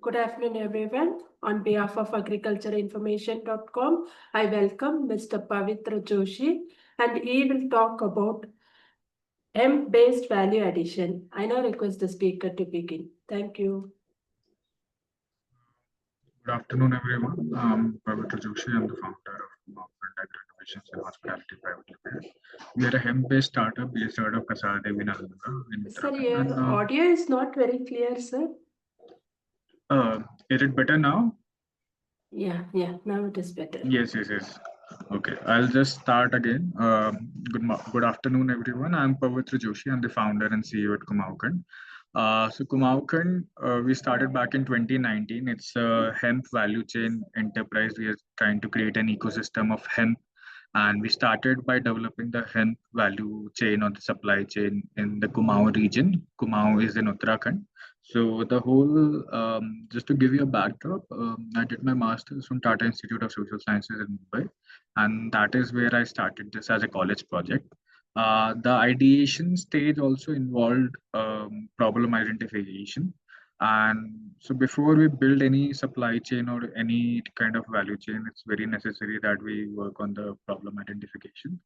Good afternoon, everyone. On behalf of agricultureinformation.com, I welcome Mr. Pavitra Joshi, and he will talk about hemp-based value addition. I now request the speaker to begin. Thank you. Good afternoon, everyone. I'm Pavitra Joshi. I'm the founder of KumaonKhand Agri Innovations and Hospitality Private Limited. We are a hemp-based startup based out of Kasardev in Almora in Sir, Uttarakhand. your audio is not very clear, sir. Is it better now? Yeah, now it is better. Yes. Okay, I'll just start again. Good afternoon, everyone. I'm Pavitra Joshi. I'm the founder and CEO at KumaonKhand. KumaonKhand, we started back in 2019. It's a hemp value chain enterprise. We are trying to create an ecosystem of hemp, and we started by developing the hemp value chain or the supply chain in the Kumaon region. Kumaon is in Uttarakhand. So the whole, just to give you a backdrop, I did my master's from Tata Institute of Social Sciences in Mumbai, and that is where I started this as a college project. The ideation stage also involved problem identification. And so before we build any supply chain or any kind of value chain, it's very necessary that we work on the problem identification.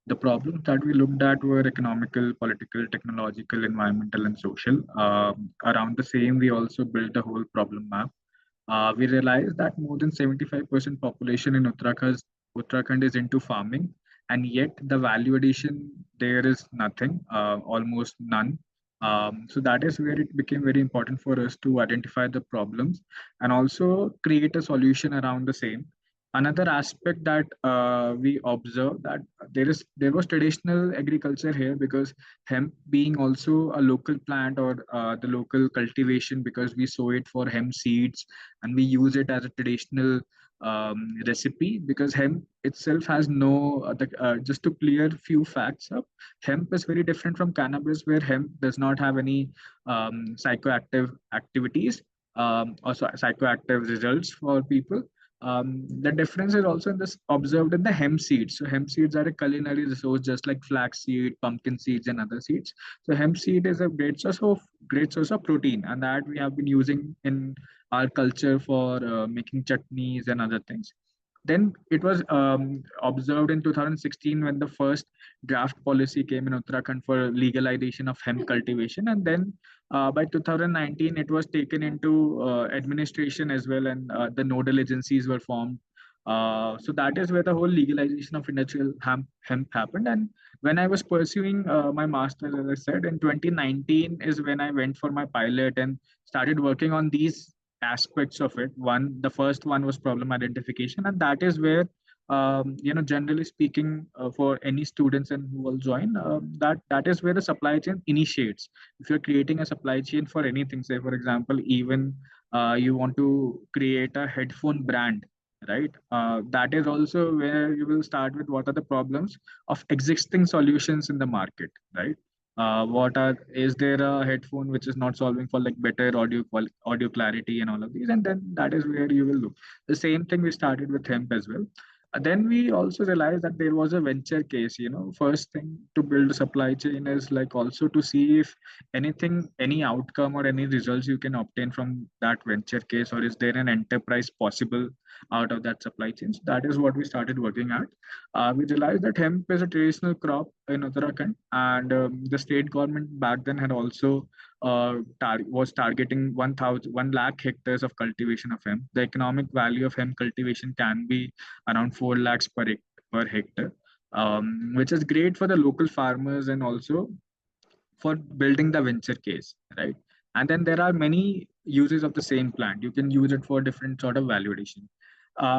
The problems that we looked at were economical, political, technological, environmental, and social. Around the same, we also built a whole problem map. We realized that more than 75% population in Uttarakhand is into farming, and yet the value addition there is nothing, almost none. So that is where it became very important for us to identify the problems and also create a solution around the same. Another aspect that we observed that there was traditional agriculture here because hemp being also a local plant or the local cultivation, because we sow it for hemp seeds and we use it as a traditional recipe, because hemp itself has no just to clear few facts up. Hemp is very different from cannabis, where hemp does not have any psychoactive activities, also psychoactive results for people. The difference is also in this observed in the hemp seeds. So hemp seeds are a culinary resource, just like flax seed, pumpkin seeds, and other seeds. So hemp seed is a great source of protein, and that we have been using in our culture for making chutneys and other things. Then it was observed in 2016 when the first draft policy came in Uttarakhand for legalization of hemp cultivation, and then by 2019 it was taken into administration as well, and the nodal agencies were formed. So that is where the whole legalization of industrial hemp happened. And when I was pursuing my master's, as I said, in 2019 is when I went for my pilot and started working on these aspects of it. The first one was problem identification, and that is where, generally speaking, for any students and who will join, that is where the supply chain initiates. If you're creating a supply chain for anything, say for example, even you want to create a headphone brand, right? That is also where you will start with what are the problems of existing solutions in the market, right? What are Is there a headphone which is not solving for like better audio clarity and all of these, and then that is where you will look. The same thing we started with hemp as well. Then we also realized that there was a venture case. First thing to build a supply chain is like also to see if any outcome or any results you can obtain from that venture case, or is there an enterprise possible out of that supply chain. So that is what we started working at. We realized that hemp is a traditional crop in Uttarakhand, and the state government back then had also was targeting 1 lakh hectares of cultivation of hemp. The economic value of hemp cultivation can be around 4 lakhs per hectare, which is great for the local farmers and also for building the venture case, right? And then there are many uses of the same plant. You can use it for different sort of validation.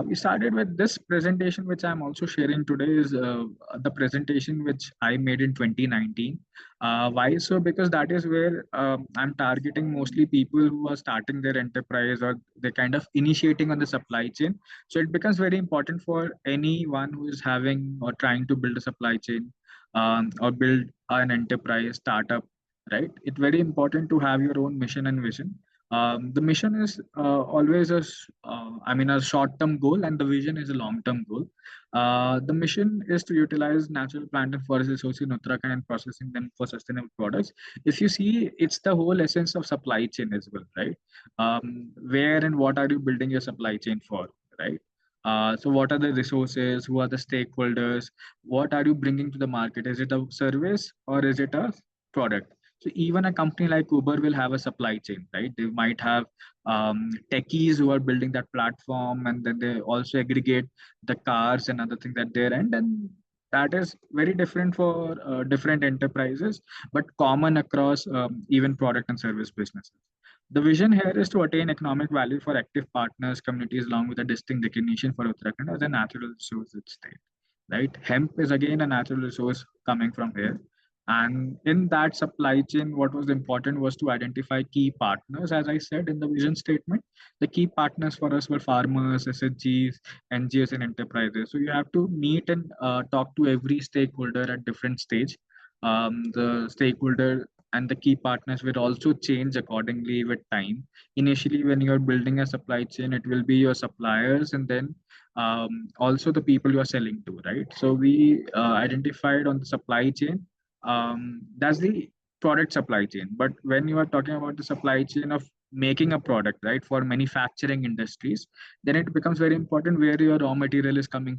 We started with this presentation, which I'm also sharing today, is the presentation which I made in 2019. Why so? Because that is where I'm targeting mostly people who are starting their enterprise or they're kind of initiating on the supply chain. So it becomes very important for anyone who is having or trying to build a supply chain, or build an enterprise startup, right? It's very important to have your own mission and vision. The mission is always a short-term goal, and the vision is a long-term goal. The mission is to utilize natural plant and forest resources in Uttarakhand and processing them for sustainable products. If you see, it's the whole essence of supply chain as well, right? Where and what are you building your supply chain for, right? So what are the resources? Who are the stakeholders? What are you bringing to the market? Is it a service or is it a product? So even a company like Uber will have a supply chain, right? They might have techies who are building that platform, and then they also aggregate the cars and other things at their end. And that is very different for different enterprises, but common across even product and service businesses. The vision here is to attain economic value for active partners, communities, along with a distinct recognition for Uttarakhand as a natural resource state. Right, hemp is again a natural resource coming from here, and in that supply chain, what was important was to identify key partners. As I said in the vision statement, the key partners for us were farmers, SHGs, NGOs, and enterprises. So you have to meet and talk to every stakeholder at different stage. The stakeholder and the key partners will also change accordingly with time. Initially, when you're building a supply chain, it will be your suppliers, and then also the people you are selling to, right? So we identified on the supply chain, that's the product supply chain. But when you are talking about the supply chain of making a product, right, for manufacturing industries, then it becomes very important where your raw material is coming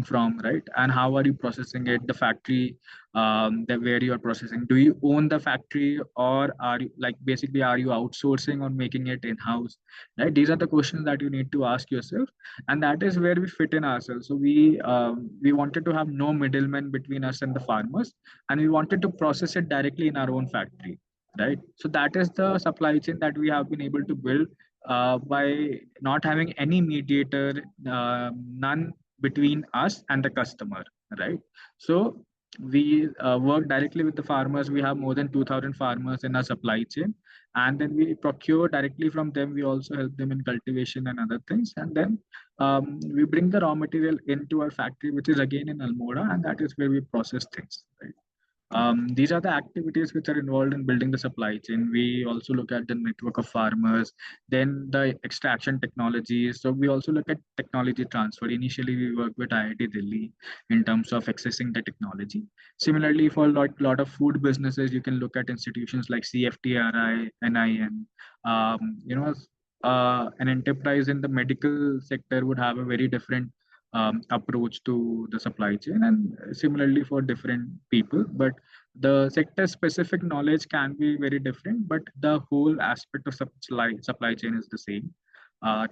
from, right? And how are you processing it, the factory, that where you are processing, do you own the factory, or are you, like, basically, are you outsourcing or making it in house, right? These are the questions that you need to ask yourself, and that is where we fit in ourselves. So we wanted to have no middlemen between us and the farmers, and we wanted to process it directly in our own factory, right? So that is the supply chain that we have been able to build by not having any mediator, none between us and the customer, right? So we work directly with the farmers. We have more than 2,000 farmers in our supply chain, and then we procure directly from them. We also help them in cultivation and other things, and then we bring the raw material into our factory, which is again in Almora, and that is where we process things, right? These are the activities which are involved in building the supply chain. We also look at the network of farmers, then the extraction technologies. So we also look at technology transfer. Initially, we work with IIT Delhi in terms of accessing the technology. Similarly, for a lot of food businesses, you can look at institutions like CFTRI, NIN. An enterprise in the medical sector would have a very different approach to the supply chain, and similarly for different people. But the sector specific knowledge can be very different, but the whole aspect of supply chain is the same.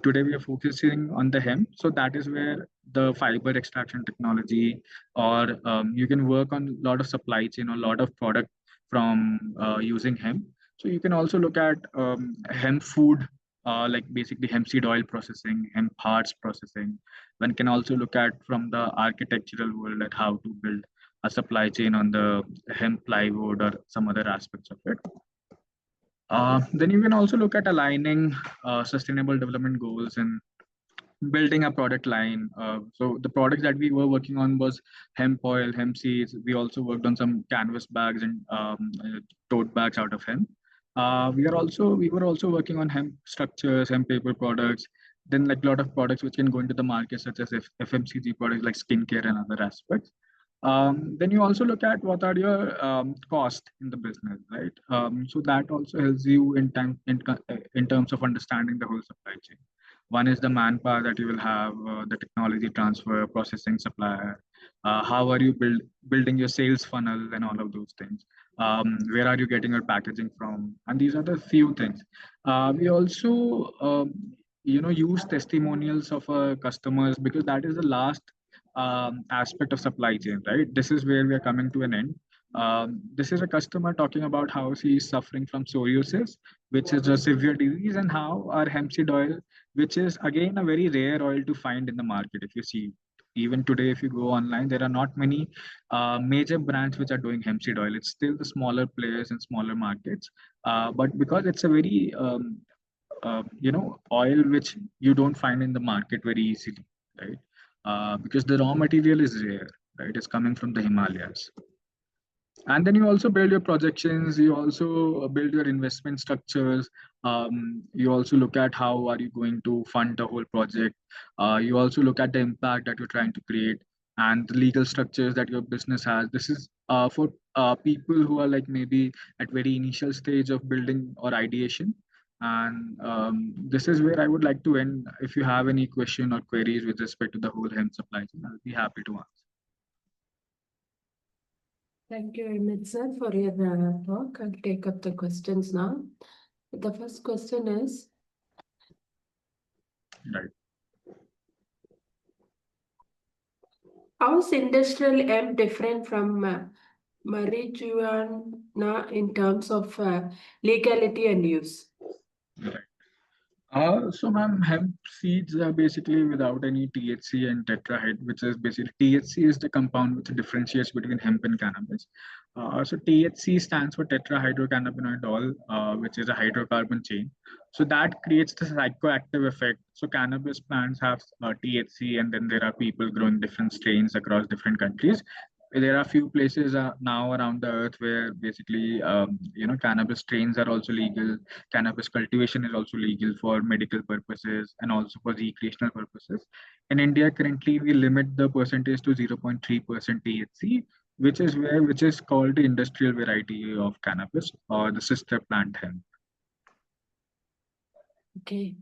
Today we are focusing on the hemp, so that is where the fiber extraction technology, or you can work on a lot of supply chain or a lot of product from using hemp. So you can also look at hemp food, like basically hemp seed oil processing, hemp hearts processing. One can also look at from the architectural world at how to build a supply chain on the hemp plywood or some other aspects of it. Then you can also look at aligning sustainable development goals and building a product line. So the products that we were working on was hemp oil, hemp seeds. We also worked on some canvas bags and tote bags out of hemp. We were also working on hemp structures, hemp paper products. Then like a lot of products which can go into the market, such as FMCG products like skincare and other aspects. Then you also look at what are your cost in the business, right? So that also helps you in terms of understanding the whole supply chain. One is the manpower that you will have, the technology transfer, processing, supplier. How are you building your sales funnel and all of those things? Where are you getting your packaging from? And these are the few things. We also, use testimonials of customers, because that is the last aspect of supply chain, right? This is where we are coming to an end. This is a customer talking about how he is suffering from psoriasis, which is a severe disease, and how our hemp seed oil, which is again a very rare oil to find in the market. If you see, even today, if you go online, there are not many major brands which are doing hemp seed oil. It's still the smaller players in smaller markets, but because it's a very oil which you don't find in the market very easily, right? Because the raw material is rare, right? It's coming from the Himalayas. And then you also build your projections, you also build your investment structures, You also look at how are you going to fund the whole project. You also look at the impact that you're trying to create and the legal structures that your business has. This is for people who are like maybe at very initial stage of building or ideation. And this is where I would like to end. If you have any question or queries with respect to the whole hemp supply chain, I'll be happy to answer. Thank you very much, sir, for your talk. I'll take up the questions now. The first question is, Right. how is industrial hemp different from marijuana in terms of legality and use? Right. So ma'am, hemp seeds are basically without any THC and tetrahyd, which is basically THC is the compound which differentiates between hemp and cannabis. So THC stands for tetrahydrocannabinol, which is a hydrocarbon chain. So that creates the psychoactive effect. So cannabis plants have THC, and then there are people growing different strains across different countries. There are few places now around the earth where basically cannabis strains are also legal. Cannabis cultivation is also legal for medical purposes and also for recreational purposes. In India, currently we limit the percentage to 0.3% THC, which is called the industrial variety of cannabis or the sister plant hemp. Okay.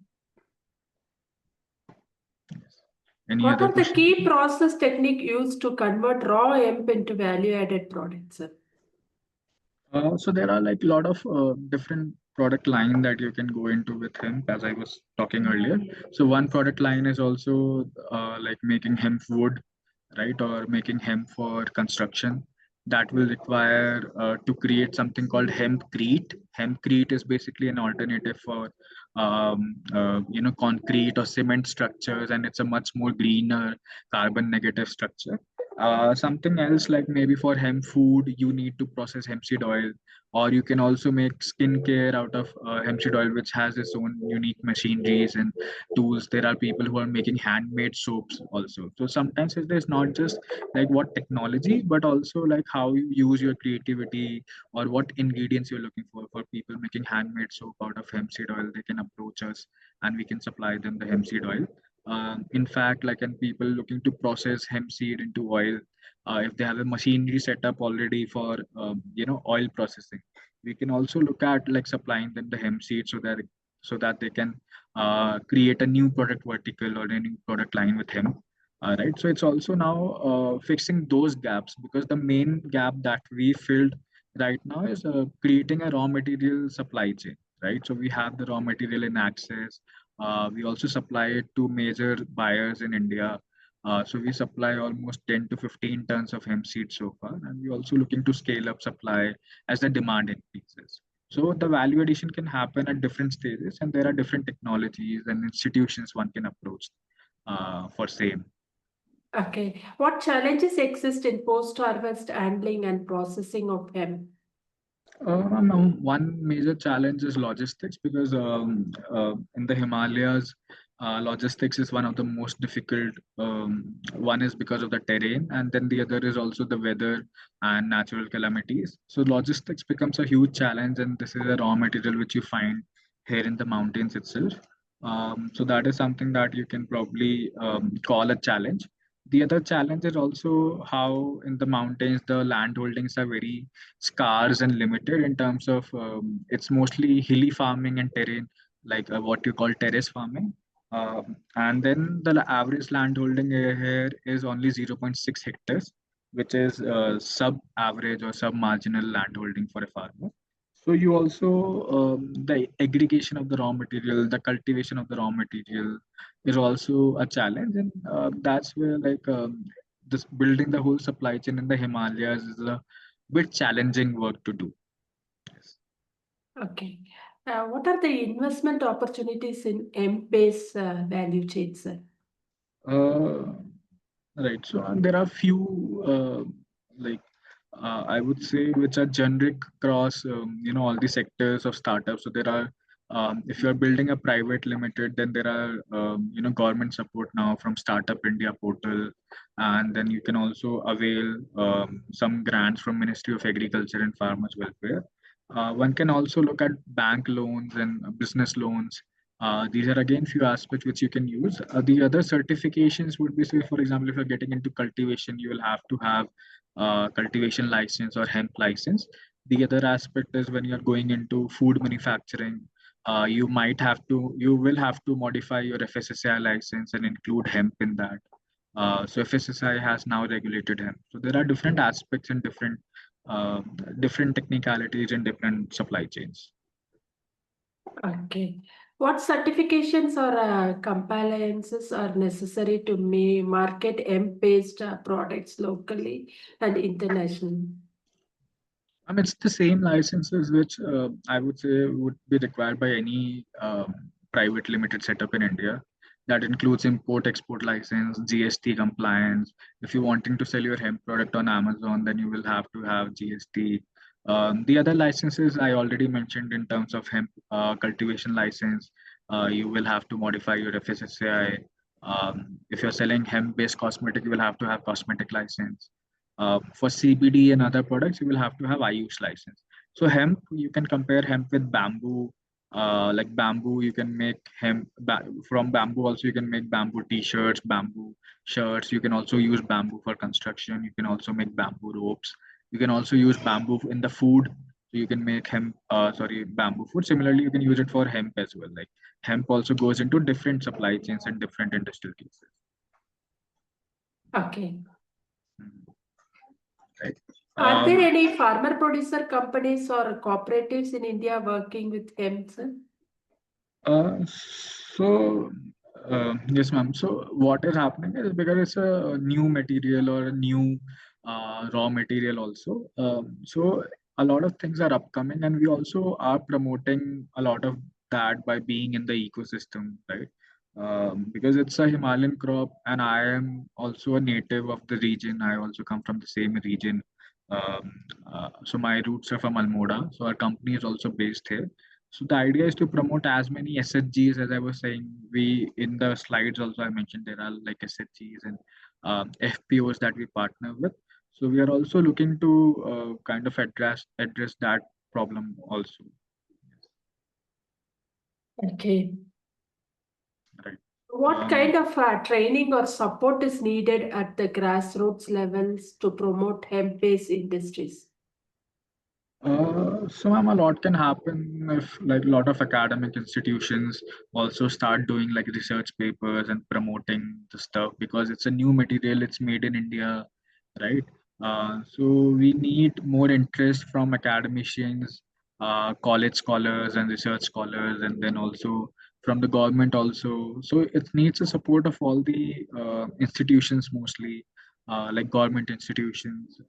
Yes. Any What other are the question? key process technique used to convert raw hemp into value-added products, sir? So there are like a lot of different product line that you can go into with hemp, as I was talking earlier. So one product line is also like making hemp wood, right, or making hemp for construction. That will require to create something called hempcrete. Hempcrete is basically an alternative for concrete or cement structures, and it's a much more greener carbon negative structure. Something else like maybe for hemp food, you need to process hemp seed oil, or you can also make skincare out of hemp seed oil, which has its own unique machineries and tools. There are people who are making handmade soaps also. So sometimes it is not just like what technology, but also like how you use your creativity or what ingredients you're looking for. For people making handmade soap out of hemp seed oil, they can approach us and we can supply them the hemp seed oil. In fact, like, and people looking to process hemp seed into oil, if they have a machinery set up already for oil processing, we can also look at like supplying them the hemp seed so that they can create a new product vertical or a new product line with hemp. Right. So it's also now fixing those gaps, because the main gap that we filled right now is creating a raw material supply chain. Right. So we have the raw material in access. We also supply it to major buyers in India. So we supply almost 10 to 15 tons of hemp seed so far, and we're also looking to scale up supply as the demand increases. So the value addition can happen at different stages, and there are different technologies and institutions one can approach for same. Okay. What challenges exist in post-harvest handling and processing of hemp? One major challenge is logistics, because in the Himalayas, logistics is one of the most difficult. One is because of the terrain, and then the other is also the weather and natural calamities. So logistics becomes a huge challenge, and this is a raw material which you find here in the mountains itself. So that is something that you can probably call a challenge. The other challenge is also how in the mountains the land holdings are very scarce and limited in terms of it's mostly hilly farming and terrain, like what you call terrace farming. And then the average land holding here is only 0.6 hectares, which is sub average or sub marginal land holding for a farmer. So you also the aggregation of the raw material, the cultivation of the raw material is also a challenge, and that's where like this building the whole supply chain in the Himalayas is a bit challenging work to do. Yes. Okay. What are the investment opportunities in hemp-based value chains, sir? Uh, right. So there are few like I would say which are generic across all the sectors of startups. So there are if you are building a private limited, then there are government support now from Startup India portal, and then you can also avail some grants from Ministry of Agriculture and Farmers Welfare. One can also look at bank loans and business loans. These are again few aspects which you can use. The other certifications would be, say, for example, if you're getting into cultivation, you will have to have cultivation license or hemp license. The other aspect is when you're going into food manufacturing, you will have to modify your FSSAI license and include hemp in that. So FSSAI has now regulated hemp. So there are different aspects and uh, different technicalities in different supply chains. Okay. What certifications or compliances are necessary to market hemp-based products locally and internationally? I mean, it's the same licenses which I would say would be required by any private limited setup in India. That includes import export license, GST compliance. If you're wanting to sell your hemp product on Amazon, then you will have to have GST. The other licenses I already mentioned in terms of hemp cultivation license, you will have to modify your FSSAI. If you're selling hemp-based cosmetic, you will have to have cosmetic license. For CBD and other products, you will have to have IU's license. So hemp, you can compare hemp with bamboo. Like bamboo, you can make from bamboo. Also, you can make bamboo T-shirts, bamboo shirts. You can also use bamboo for construction. You can also make bamboo ropes. You can also use bamboo in the food. So you can make bamboo food. Similarly, you can use it for hemp as well. Like hemp also goes into different supply chains and different industrial cases. Okay. Right. Are there any farmer producer companies or cooperatives in India working with hemp, sir? Uh, so, yes, ma'am. So, what is happening is because it's a new material or a new raw material, also. So, a lot of things are upcoming, and we also are promoting a lot of that by being in the ecosystem, right? Because it's a Himalayan crop, and I am also a native of the region. I also come from the same region. So, my roots are from Almora. So, our company is also based here. So the idea is to promote as many SHGs as I was saying. We in the slides also I mentioned there are like SHGs and FPOs that we partner with. So we are also looking to kind of address that problem also. Okay. Right. What kind of training or support is needed at the grassroots levels to promote hemp-based industries? So ma'am, a lot can happen if like a lot of academic institutions also start doing like research papers and promoting the stuff because it's a new material, it's made in India, right? So we need more interest from academicians, college scholars and research scholars, and then also from the government also. So it needs the support of all the institutions mostly, like government institutions.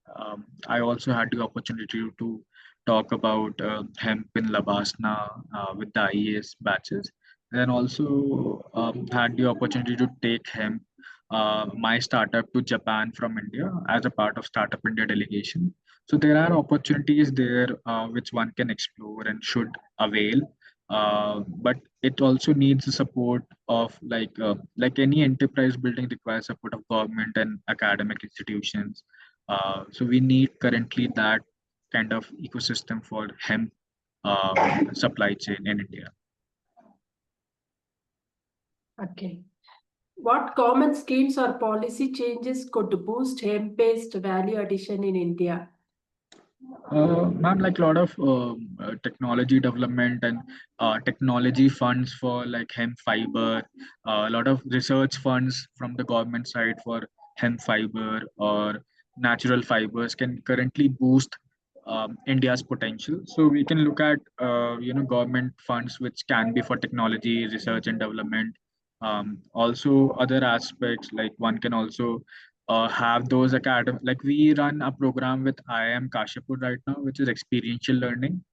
I also had the opportunity to talk about hemp in Labasna with the IES batches. And then also had the opportunity to take hemp, my startup to Japan from India as a part of Startup India delegation. So there are opportunities there which one can explore and should avail. But it also needs the support of like any enterprise building requires support of government and academic institutions. So we need currently that kind of ecosystem for hemp supply chain in India. Okay. What common schemes or policy changes could boost hemp-based value addition in India? Ma'am, like a lot of technology development and technology funds for like hemp fiber, a lot of research funds from the government side for hemp fiber or natural fibers can currently boost India's potential. So we can look at government funds which can be for technology, research and development. Also other aspects like one can also have those academic like we run a program with IIM Kashipur right now, which is experiential learning.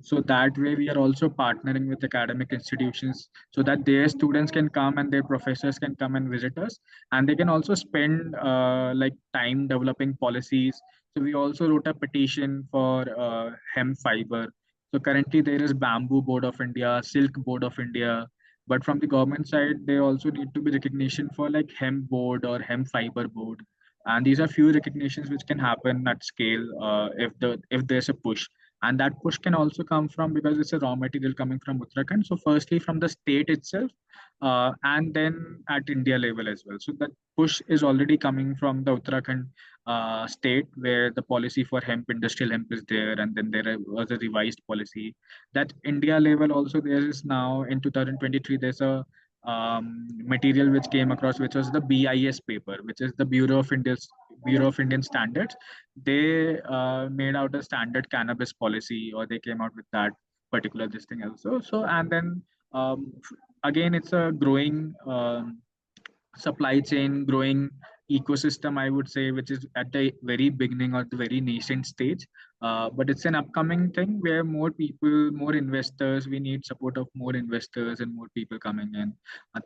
So that way we are also partnering with academic institutions so that their students can come and their professors can come and visit us, and they can also spend like time developing policies. So we also wrote a petition for hemp fiber. So currently there is Bamboo Board of India, Silk Board of India, but from the government side they also need to be recognition for like hemp board or hemp fiber board, and these are few recognitions which can happen at scale if there's a push. And that push can also come from, because it's a raw material coming from Uttarakhand. So firstly from the state itself, and then at India level as well. So that push is already coming from the Uttarakhand state, where the policy for hemp, industrial hemp is there, and then was a revised policy. That India level also, there is now in 2023, there's a material which came across, which was the BIS paper, which is the Bureau of Indian Standards. They made out a standard cannabis policy, or they came out with that particular this thing also. So and then again, it's a growing supply chain, growing ecosystem, I would say, which is at the very beginning or the very nascent stage. But it's an upcoming thing where more people, more investors, we need support of more investors and more people coming in,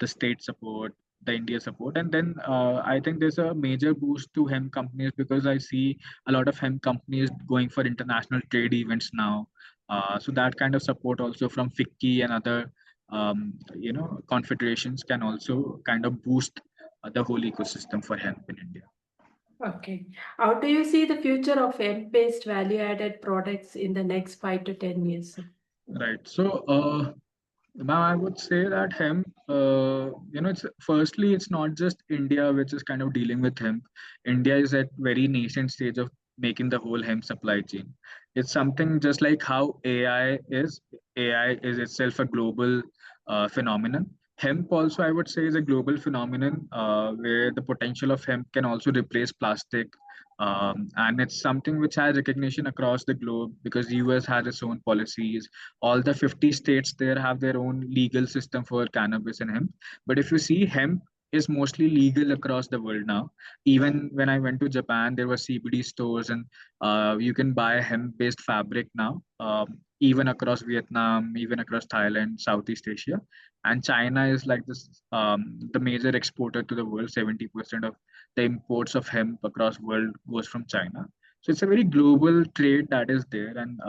the state support, the India support. And then I think there's a major boost to hemp companies, because I see a lot of hemp companies going for international trade events now. So that kind of support also from FICCI and other confederations can also kind of boost the whole ecosystem for hemp in India. Okay. How do you see the future of hemp-based value-added products in the next 5 to 10 years? Right. So now I would say that hemp, it's firstly, it's not just India which is kind of dealing with hemp. India is at very nascent stage of making the whole hemp supply chain. It's something just like how AI is. AI is itself a global phenomenon. Hemp also, I would say, is a global phenomenon where the potential of hemp can also replace plastic. And it's something which has recognition across the globe, because US has its own policies. All the 50 states there have their own legal system for cannabis and hemp. But if you see, hemp is mostly legal across the world now. Even when I went to Japan, there were CBD stores, and you can buy hemp-based fabric now, even across Vietnam, even across Thailand, Southeast Asia. And China is like this, the major exporter to the world. 70% of the imports of hemp across world goes from China. So it's a very global trade that is there, and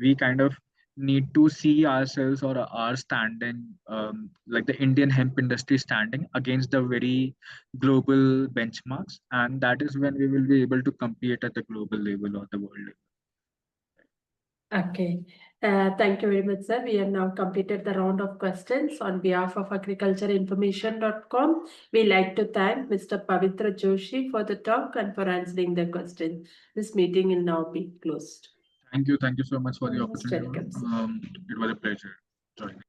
we kind of need to see ourselves or our standing, like the Indian hemp industry standing against the very global benchmarks, and that is when we will be able to compete at the global level or the world level. Okay. Thank you very much, sir. We have now completed the round of questions. On behalf of agricultureinformation.com, we like to thank Mr. Pavitra Joshi for the talk and for answering the question. This meeting will now be closed. Thank you so much for the Most opportunity. welcome, sir. It was a pleasure joining.